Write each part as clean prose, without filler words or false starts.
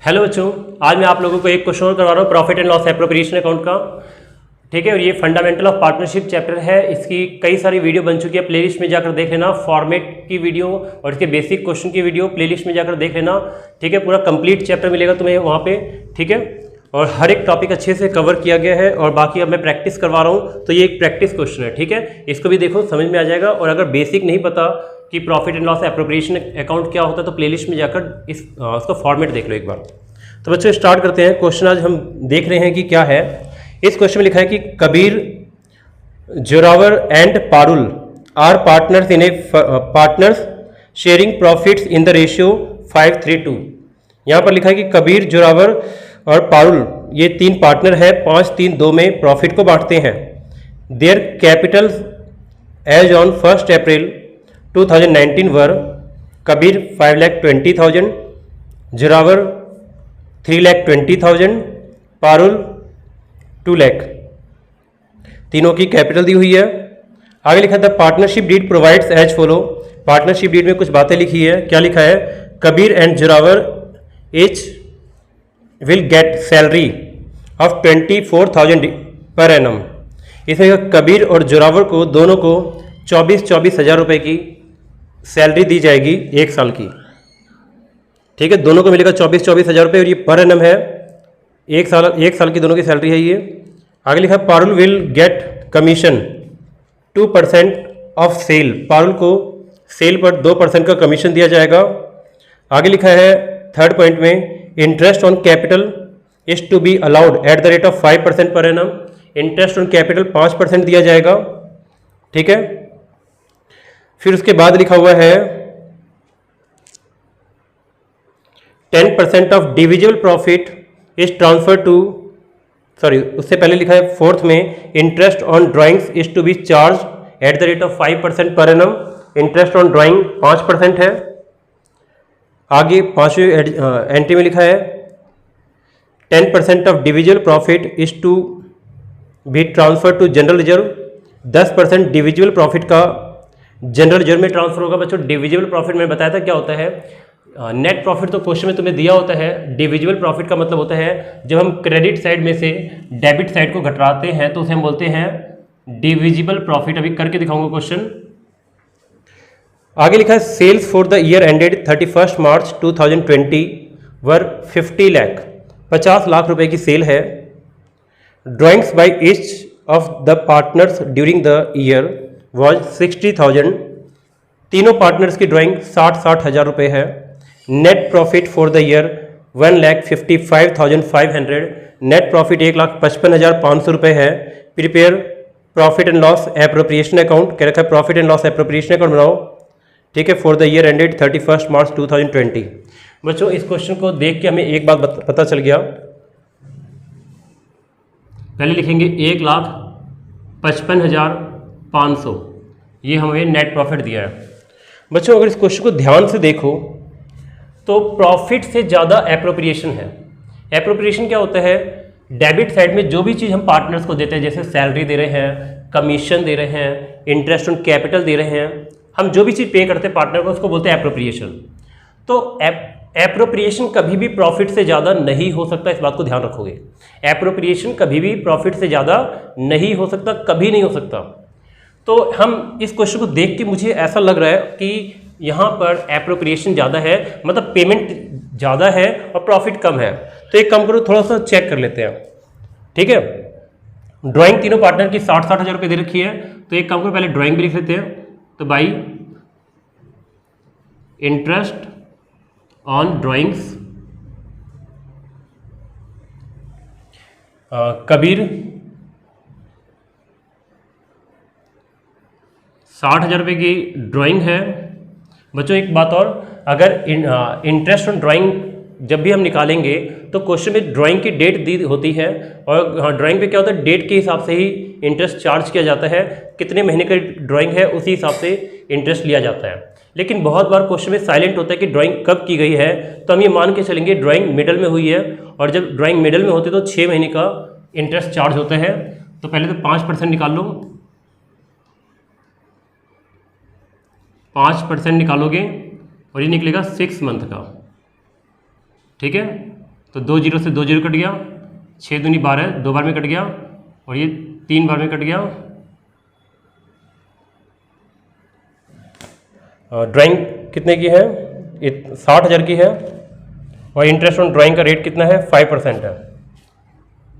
Hello बच्चों, आज मैं आप लोगों को एक क्वेश्चन और करवा रहा हूँ profit and loss appropriation account का। ठीक है, और ये फंडामेंटल ऑफ पार्टनरशिप चैप्टर है। इसकी कई सारी वीडियो बन चुकी है, प्लेलिस्ट में जाकर देख लेना। फॉर्मेट की वीडियो और इसके बेसिक क्वेश्चन की वीडियो प्लेलिस्ट में जाकर देख लेना। ठीक है, पूरा कंप्लीट चैप्टर मिलेगा तुम्हें वहाँ पे। ठीक है, और हर एक टॉपिक अच्छे से कवर किया गया है। और बाकी अब मैं प्रैक्टिस करवा रहा हूँ, तो ये एक प्रैक्टिस क्वेश्चन है। ठीक है, इसको भी देखो, समझ में आ जाएगा। और अगर बेसिक नहीं पता कि profit and loss appropriation account क्या होता है, तो प्लेलिस्ट में जाकर उसका फॉर्मेट देख लो एक बार। तो बच्चों स्टार्ट करते हैं। क्वेश्चन आज हम देख रहे हैं कि क्या है। इस क्वेश्चन में लिखा है कि Kabir, Zorawar and Parul are partners in a partners sharing profits in the ratio 5:3:2। यहाँ पर लिखा है कि कबीर, जोरावर और पारुल ये तीन पार्टनर है, 5:3:2 में प्रॉफिट को बांटते हैं। Their capital as on 1 April 2019 were Kabir 5,20,000, Zorawar 3,20,000, Parul 2 lakh. तीनों की कैपिटल दी हुई है। आगे लिखा था partnership deed provides as follow. Partnership deed में कुछ बातें लिखी है। क्या लिखा है? Kabir and Zorawar each will get salary of 24,000 per annum. इसमें कबीर और जोरावर को दोनों को 24,000 रुपये की सैलरी दी जाएगी एक साल की। ठीक है, दोनों को मिलेगा 24,000 रुपये और ये पर एनम है। एक साल की दोनों की सैलरी है ये। आगे लिखा Parul will get commission 2% of sale. Parul को सेल पर 2% का कमीशन दिया जाएगा। आगे लिखा है थर्ड पॉइंट में, interest on capital is to be allowed at the rate of 5% per annum. Interest on capital 5% दिया जाएगा। ठीक है, फिर उसके बाद लिखा हुआ है 10% of divisible profit is transfer to, उससे पहले लिखा है फोर्थ में, interest on drawings is to be charge at the rate of 5% per annum. Interest on drawing 5% है। आगे पांचवें एंट्री में लिखा है 10% of divisible profit is to be transfer to general reserve. 10% divisible profit का जनरल रिजर्व में transfer होगा। बच्चों डिविजिबल प्रॉफिट मैंने बताया था क्या होता है। नेट प्रॉफिट तो क्वेश्चन में तुम्हें दिया होता है। डिविजिबल प्रॉफिट का मतलब होता है जब हम क्रेडिट साइड में से डेबिट साइड को घटाते हैं तो उसे हम बोलते हैं डिविजिबल प्रॉफिट। अभी करके दिखाऊंगा क्वेश्चन। आगे लिखा है sales for the year ended 31 March 2020 were 50 lakh. 50 lakh रुपए की सेल है। Drawings by each of the partners during the year was 60,000। तीनों पार्टनर्स की ड्राइंग 60,000 रुपये है। Net profit for the year 1,55,500। Net profit 1,55,500 रुपये है। Prepare profit and loss appropriation account, कह रखा है profit and loss appropriation account बनाओ। ठीक है, for the year ended 31 March 2020। बच्चों इस क्वेश्चन को देख के हमें एक बात पता चल गया। पहले लिखेंगे 1,55,500, ये हमें नेट प्रॉफिट दिया है। बच्चों अगर इस क्वेश्चन को ध्यान से देखो तो प्रॉफिट से ज़्यादा एप्रोप्रिएशन है। एप्रोप्रिएशन क्या होता है? डेबिट साइड में जो भी चीज़ हम पार्टनर्स को देते हैं, जैसे सैलरी दे रहे हैं, कमीशन दे रहे हैं, इंटरेस्ट ऑन कैपिटल दे रहे हैं, हम जो भी चीज़ पे करते हैं पार्टनर को उसको बोलते हैं एप्रोप्रिएशन। तो एप्रोप्रिएशन कभी भी प्रॉफिट से ज़्यादा नहीं हो सकता, इस बात को ध्यान रखोगे। एप्रोप्रिएशन कभी भी प्रॉफिट से ज़्यादा नहीं हो सकता, कभी नहीं हो सकता। तो हम इस क्वेश्चन को देख के मुझे ऐसा लग रहा है कि यहाँ पर एप्रोप्रिएशन ज़्यादा है, मतलब पेमेंट ज़्यादा है और प्रॉफिट कम है। तो एक काम करो, थोड़ा सा चेक कर लेते हैं। ठीक है, ड्राइंग तीनों पार्टनर की 60,000 रुपये दे रखी है। तो एक काम करो, पहले ड्राइंग भी लिख लेते हैं। तो by interest on drawings Kabir 60,000 रुपये की ड्राइंग है। बच्चों एक बात और, अगर इंटरेस्ट ऑन ड्राइंग जब भी हम निकालेंगे तो क्वेश्चन में ड्राइंग की डेट दी होती है। और हाँ, ड्राइंग पे क्या होता है, डेट के हिसाब से ही इंटरेस्ट चार्ज किया जाता है। कितने महीने का ड्राइंग है उसी हिसाब से इंटरेस्ट लिया जाता है। लेकिन बहुत बार क्वेश्चन में साइलेंट होता है कि ड्राइंग कब की गई है, तो हम ये मान के चलेंगे ड्राइंग मिडल में हुई है। और जब ड्राइंग मिडल में होती है तो 6 महीने का इंटरेस्ट चार्ज होता है। तो पहले तो 5% निकाल लो, 5% निकालोगे और ये निकलेगा 6 मंथ का। ठीक है, तो 2 जीरो से 2 जीरो कट गया, 6 दूनी 12, 2 बार में कट गया, और ये 3 बार में कट गया। ड्राइंग कितने की है? 60,000 की है, और इंटरेस्ट ऑन ड्राइंग का रेट कितना है? 5% है।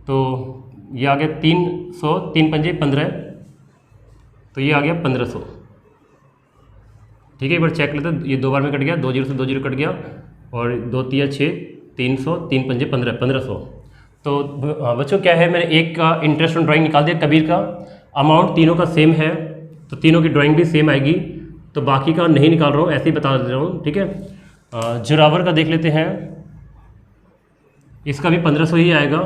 तो ये आ गया 300, 3 पंजे 15, तो ये आ गया 1500। ठीक है, एक बार चेक लेते हैं। ये 2 बार में कट गया, 2 जीरो से 2 जीरो कट गया, और 2 तिया 6, 300, 3 पंजे 15, 1500। तो बच्चों क्या है, मैंने एक का इंटरेस्ट ऑन ड्राइंग निकाल दिया, कबीर का अमाउंट तीनों का सेम है, तो तीनों की ड्राइंग भी सेम आएगी, तो बाकी का नहीं निकाल रहा हूँ, ऐसे ही बता दे रहा हूँ। ठीक है, जोरावर का देख लेते हैं। इसका भी 1500 ही आएगा,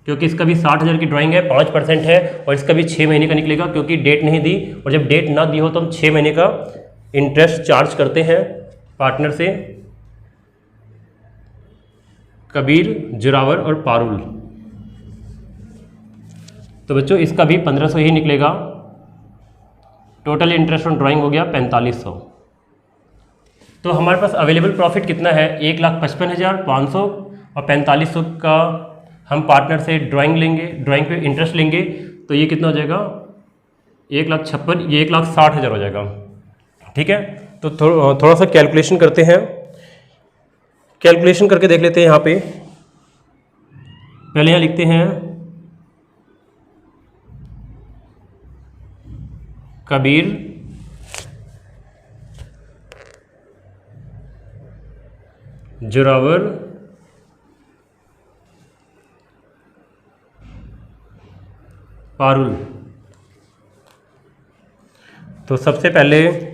क्योंकि इसका भी 60,000 की ड्राइंग है, 5% है, और इसका भी 6 महीने का निकलेगा, क्योंकि डेट नहीं दी, और जब डेट ना दी हो तो हम 6 महीने का इंटरेस्ट चार्ज करते हैं पार्टनर से। कबीर, जोरावर और पारुल। तो बच्चों इसका भी 1500 ही निकलेगा। टोटल इंटरेस्ट ऑन ड्राइंग हो गया 4500। तो हमारे पास अवेलेबल प्रॉफिट कितना है? 1,55,500, और 4500 का हम पार्टनर से ड्राइंग लेंगे, ड्राइंग पे इंटरेस्ट लेंगे, तो ये कितना हो जाएगा? 1,56,000, ये 1,60,000 हो जाएगा। ठीक है, तो थोड़ा सा कैलकुलेशन करते हैं। कैलकुलेशन करके देख लेते हैं। यहाँ पे पहले यहाँ लिखते हैं कबीर, जोरावर, पारुल। तो सबसे पहले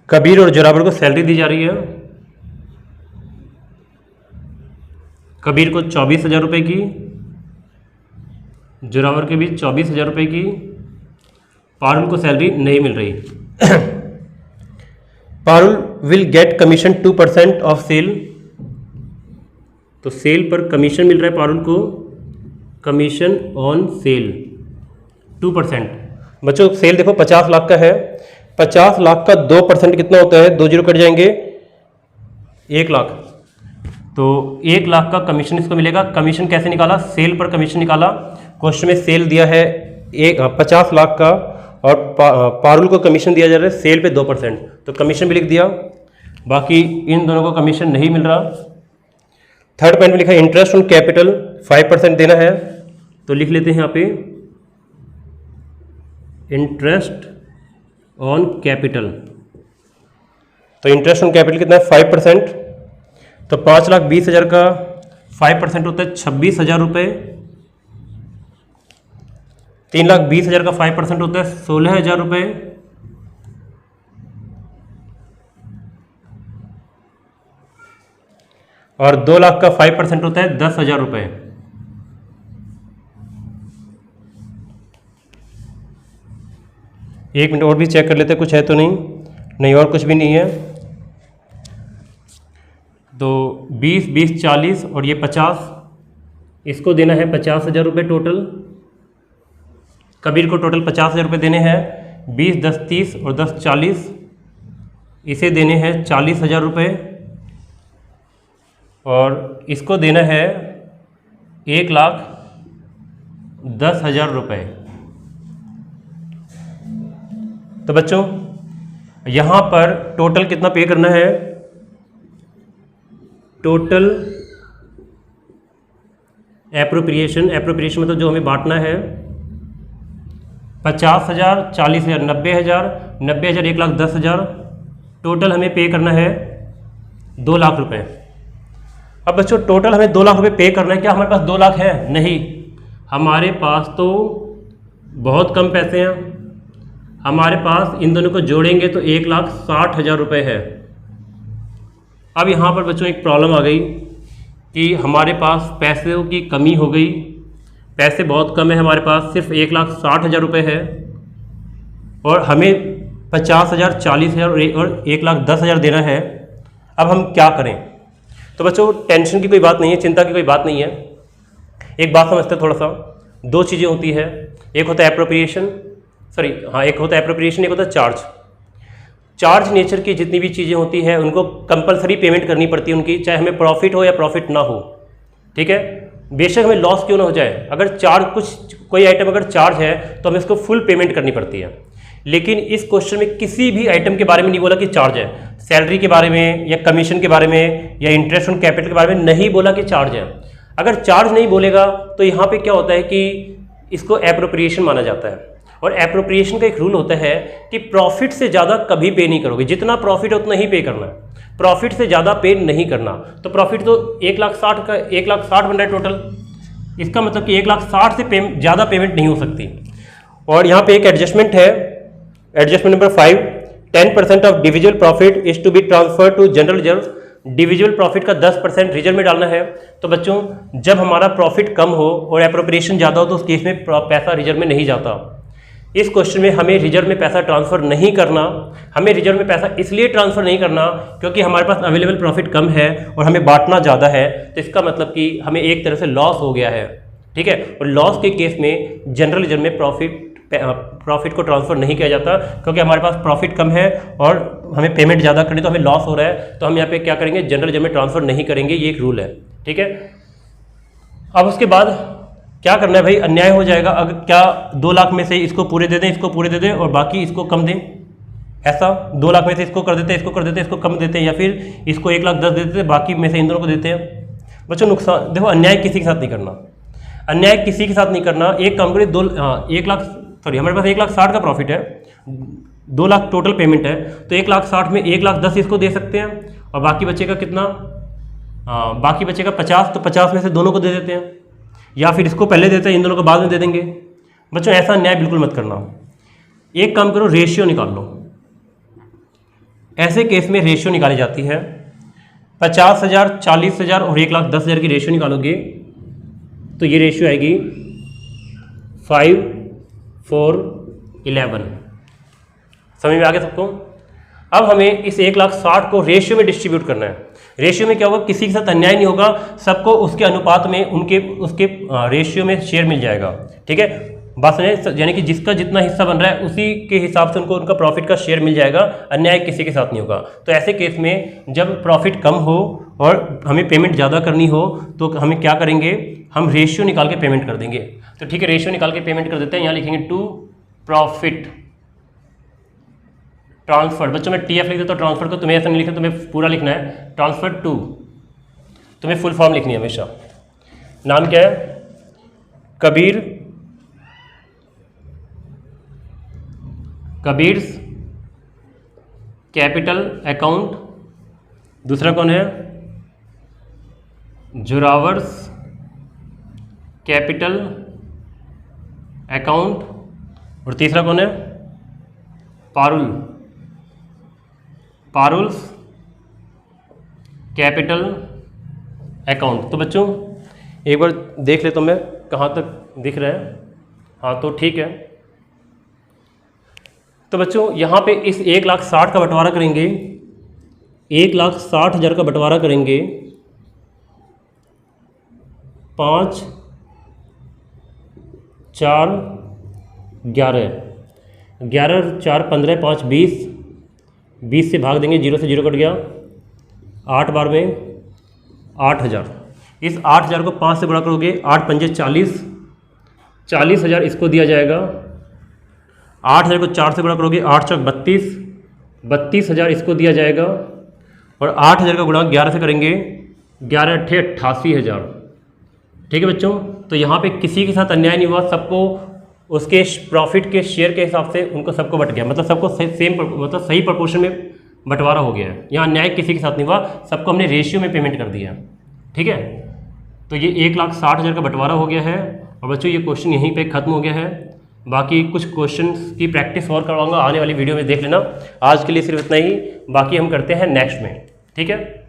कबीर और जोरावर को सैलरी दी जा रही है। कबीर को 24,000 रुपये की, जोरावर के भी 24,000 रुपये की। पारुल को सैलरी नहीं मिल रही। Parul will get commission 2% of sale. तो सेल पर कमीशन मिल रहा है पारुल को, कमीशन ऑन सेल 2%। बच्चों सेल देखो 50 लाख का है, 50 लाख का 2% कितना होता है? 2 जीरो कट जाएंगे, 1 लाख। तो 1 लाख का कमीशन इसको मिलेगा। कमीशन कैसे निकाला? सेल पर कमीशन निकाला। क्वेश्चन में सेल दिया है 50 लाख का, और पारुल को कमीशन दिया जा रहा है सेल पे 2%, तो कमीशन भी लिख दिया। बाकी इन दोनों को कमीशन नहीं मिल रहा। थर्ड पॉइंट में लिखा है इंटरेस्ट ऑन कैपिटल 5% देना है, तो लिख लेते हैं यहाँ पे इंटरेस्ट ऑन कैपिटल। तो इंटरेस्ट ऑन कैपिटल कितना है? 5%। तो 5,20,000 का 5% होता है 26,000 रुपये। 3,20,000 का 5% होता है 16,000 रुपये। और 2 लाख का 5% होता है 10,000 रुपये। एक मिनट और भी चेक कर लेते हैं, कुछ है तो नहीं, और कुछ भी नहीं है। तो 20, 20, 40 और ये 50, इसको देना है 50,000 रुपये टोटल। कबीर को टोटल 50,000 रुपये देने हैं। 20, 10, 30 और 10, 40, इसे देने हैं 40,000 रुपये। और इसको देना है 1,10,000 रुपये। तो बच्चों यहाँ पर टोटल कितना पे करना है? टोटल एप्रोप्रिएशन मतलब जो हमें बांटना है 50,000, 40,000, 90,000, 90,000, 1,10,000, टोटल हमें पे करना है 2 लाख रुपए। अब बच्चों टोटल हमें 2 लाख रुपए पे करना है। क्या हमारे पास 2 लाख है? नहीं, हमारे पास तो बहुत कम पैसे हैं। हमारे पास इन दोनों को जोड़ेंगे तो 1,60,000 रुपये है। अब यहाँ पर बच्चों एक प्रॉब्लम आ गई कि हमारे पास पैसों की कमी हो गई। पैसे बहुत कम है हमारे पास, सिर्फ 1,60,000 रुपये है, और हमें 50,000, 40,000 और 1,10,000 देना है। अब हम क्या करें? तो बच्चों टेंशन की कोई बात नहीं है, चिंता की कोई बात नहीं है। एक बात समझते हैं थोड़ा सा। 2 चीज़ें होती है, एक होता है एप्रोप्रिएशन, एक होता है एप्रोप्रिएशन, एक होता है चार्ज। चार्ज नेचर की जितनी भी चीज़ें होती हैं उनको कंपलसरी पेमेंट करनी पड़ती है उनकी, चाहे हमें प्रॉफिट हो या प्रॉफिट ना हो, ठीक है। बेशक हमें लॉस क्यों ना हो जाए, अगर चार्ज कोई आइटम अगर चार्ज है तो हमें उसको फुल पेमेंट करनी पड़ती है। लेकिन इस क्वेश्चन में किसी भी आइटम के बारे में नहीं बोला कि चार्ज है, सैलरी के बारे में या कमीशन के बारे में या इंटरेस्ट ऑन कैपिटल के बारे में नहीं बोला कि चार्ज है। अगर चार्ज नहीं बोलेगा तो यहाँ पे क्या होता है कि इसको एप्रोप्रिएशन माना जाता है। और एप्रोप्रिएशन का एक रूल होता है कि प्रॉफिट से ज़्यादा कभी पे नहीं करोगे, जितना प्रॉफिट है उतना ही पे करना है, प्रॉफिट से ज़्यादा पे नहीं करना। तो प्रॉफिट तो 1,60,000 का 1,60,000 बन रहा है टोटल, इसका मतलब कि 1,60,000 से ज़्यादा पेमेंट नहीं हो सकती। और यहाँ पे एक एडजस्टमेंट है, adjustment number 5, 10% of divisible profit is to be transfer to general reserve. Divisible profit का 10% रिजर्व में डालना है। तो बच्चों जब हमारा प्रॉफिट कम हो और एप्रोप्रिएशन ज़्यादा हो तो उस केस में पैसा रिजर्व में नहीं जाता। इस क्वेश्चन में हमें रिजर्व में पैसा ट्रांसफ़र नहीं करना। हमें रिजर्व में पैसा इसलिए ट्रांसफ़र नहीं करना क्योंकि हमारे पास अवेलेबल प्रॉफिट कम है और हमें बांटना ज़्यादा है, तो इसका मतलब कि हमें एक तरह से लॉस हो गया है, ठीक है। और लॉस के केस में जनरल रिजर्व में प्रॉफिट को ट्रांसफ़र नहीं किया जाता क्योंकि हमारे पास प्रॉफिट कम है और हमें पेमेंट ज़्यादा करनी तो हमें लॉस हो रहा है, तो हम यहाँ पे क्या करेंगे, जनरल रिजर्व में ट्रांसफ़र नहीं करेंगे, ये एक रूल है, ठीक है। अब उसके बाद क्या करना है भाई, अन्याय हो जाएगा अगर क्या 2 लाख में से इसको पूरे दे दें, इसको पूरे दे दें और बाकी इसको कम दें, ऐसा 2 लाख में से इसको कर देते हैं, इसको कर देते हैं, इसको कम देते हैं, या फिर इसको 1,10,000 दे देते हैं, बाकी में से इन दोनों को देते हैं। बच्चों नुकसान देखो, अन्याय किसी के साथ नहीं करना, अन्याय किसी के साथ नहीं करना। एक काम करिए, 1,00,000 हमारे पास 1,60,000 का प्रॉफिट है, 2 लाख टोटल पेमेंट है, तो 1,60,000 में 1,10,000 इसको दे सकते हैं और बाकी बचेगा कितना, बाकी बचेगा 50, तो 50 में से दोनों को दे देते हैं, या फिर इसको पहले देते हैं, इन दोनों को बाद में दे देंगे। बच्चों ऐसा अन्याय बिल्कुल मत करना। एक काम करो, रेशियो निकाल लो। ऐसे केस में रेशियो निकाली जाती है, 50,000, 40,000 और 1,10,000 की रेशियो निकालोगे तो ये रेशियो आएगी 5:4:11। समझ में आ गया सबको। अब हमें इस 1,60,000 को रेशियो में डिस्ट्रीब्यूट करना है। रेशियो में क्या होगा, किसी के साथ अन्याय नहीं होगा, सबको उसके अनुपात में उसके रेशियो में शेयर मिल जाएगा, ठीक है। बात समझे, यानी कि जिसका जितना हिस्सा बन रहा है उसी के हिसाब से उनको उनका प्रॉफिट का शेयर मिल जाएगा, अन्याय किसी के साथ नहीं होगा। तो ऐसे केस में जब प्रॉफिट कम हो और हमें पेमेंट ज़्यादा करनी हो तो हमें क्या करेंगे, हम रेशियो निकाल के पेमेंट कर देंगे। तो ठीक है, रेशियो निकाल के पेमेंट कर देते हैं। यहाँ लिखेंगे टू प्रॉफिट ट्रांसफर। बच्चों मैं TF लिख देता हूँ, ट्रांसफर को तुम्हें ऐसा नहीं लिखना, तुम्हें पूरा लिखना है, ट्रांसफर टू, तुम्हें फुल फॉर्म लिखनी है हमेशा। नाम क्या है, कबीर्स कैपिटल अकाउंट। दूसरा कौन है, जोरावर्स कैपिटल अकाउंट। और तीसरा कौन है, पारुल्स कैपिटल अकाउंट। तो बच्चों एक बार देख ले तो मैं कहाँ तक दिख रहा है, हाँ तो ठीक है। तो बच्चों यहाँ पे इस 1,60,000 का बंटवारा करेंगे, 1,60,000 का बंटवारा करेंगे 5, 4, 11, 11, 4, 15, 5, 20, 20 से भाग देंगे, 0 से 0 कट गया, 8 बार में 8,000। इस 8,000 को 5 से बड़ा करोगे, 8 पंजे 40, 40,000 इसको दिया जाएगा। 8,000 को 4 से बड़ा करोगे, 8 चौक 32, 32,000 इसको दिया जाएगा। और 8,000 का गुणा 11 से करेंगे, 11 अट्ठे 88,000। ठीक है बच्चों, तो यहाँ पे किसी के साथ अन्याय नहीं हुआ, सबको उसके प्रॉफिट के शेयर के हिसाब से उनको सबको बट गया, मतलब सबको मतलब सही प्रोपोर्शन में बंटवारा हो गया है। यहाँ अन्याय किसी के साथ नहीं हुआ, सबको हमने रेशियो में पेमेंट कर दिया। ठीक है, तो ये 1,60,000 का बंटवारा हो गया है। और बच्चों ये क्वेश्चन यहीं पे ख़त्म हो गया है। बाकी कुछ क्वेश्चंस की प्रैक्टिस और करवाऊंगा, आने वाली वीडियो में देख लेना। आज के लिए सिर्फ इतना ही, बाकी हम करते हैं नेक्स्ट में। ठीक है।